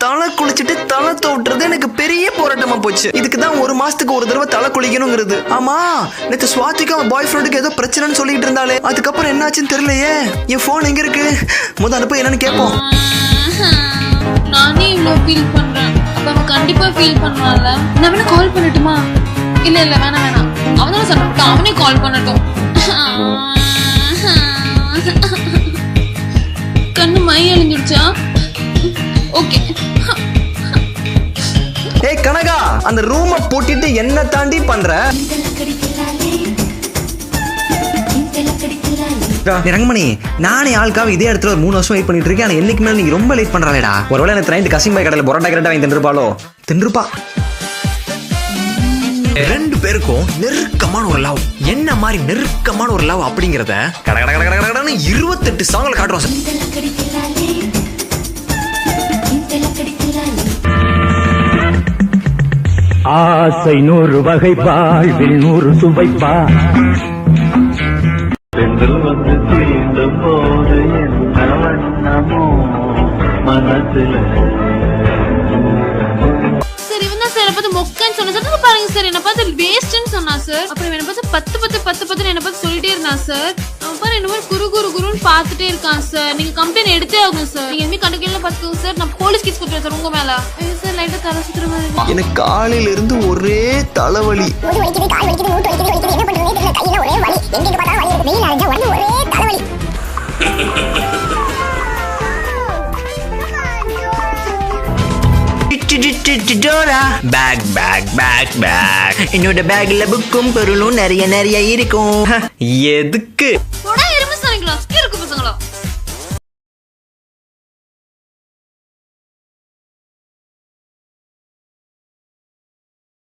தலை குளிச்சுட்டு தலை தோட்டுறது எனக்கு பெரிய போராட்டமா போச்சு. இதுக்கு தான் ஒரு மாசத்துக்கு ஒரு தடவை தலை குளிக்கணுங்கிறது. ஆமா, நேத்து ஸ்வாதிக்கு அவன் பாய் ஃப்ரெண்டுக்கு ஏதோ பிரச்சனைன்னு சொல்லிட்டு இருந்தாலே, அதுக்கப்புறம் என்ன ஆச்சுன்னு தெரியலையே. என் போன் எங்க இருக்கு? அனுப்ப என்னன்னு கேட்போம். நானே இவ்வளவு ஃபீல் பண்றேன். அப்ப அவன் கண்டிப்பா ஃபீல் பண்ணுவான்ல. நான் வேணா கால் பண்ணட்டுமா? இல்ல வேணாம். அவன் தானே சொன்னான், அவனே கால் பண்ணட்டும். கண்ணு மை அழிஞ்சிடுச்சா? ஓகே. ஏய் கனகா, அந்த ரூமை பூட்டிட்டு என்ன தாண்டி பண்ற? ரங்கமணி, நானே ஆளுக்காக இதே இடத்துல ஒரு 3 வருஷம் வெயிட் பண்ணிட்டு இருக்கேன். ஆனா என்னைக்கு மேல நீங்க ரொம்ப லேட் பண்றாளேடா. ஒருவேளை எனக்கு ட்ரெயின் கசிம்பாய் கடையில பொரோட்டா கரெக்டா வாங்கி தின்றுப்பாளோ? தின்றுப்பா. 2 பேருக்கும் நெருக்கமான ஒரு லவ். என்ன மாதிரி நெருக்கமான ஒரு லவ் அப்படிங்கறத கடகடகடகடன்னு 28 சாங்ல காட்டுறோம். ஆசை 100 வகைப்பா, 100 சுவைப்பா. பெண்கள் வந்து தீண்ட போது என்ன வண்ணமோ மனசுல. சார் இவன் தான் சார் பார்த்து மொக்கன்னு சொன்ன சார். பாருங்க சார், என்ன பார்த்து வேஸ்ட்னு சொன்னா சார். அப்புறம் என்ன பார்த்து 10 என்ன பார்த்து சொல்லிட்டே இருந்தான் சார். அவன் பாரு என்ன மாதிரி குருன்னு பார்த்துட்டே இருக்கான் சார். நீங்க கம்ப்ளைண்ட் எடுத்தே ஆகும் சார். நீங்க எதுவுமே கண்டுக்கல பார்த்துக்கோங்க சார். நான் போலீஸ் கேஸ் கொடுத்துருவேன் சார் உங்க மேல. சார் லைட்டா தலை சுத்துற மாதிரி. எனக்கு காலையில இருந்து ஒரே தலைவலி. என்னோட பேக்ல புக்கும் பொருளும் நிறைய இருக்கும். எதுக்கு?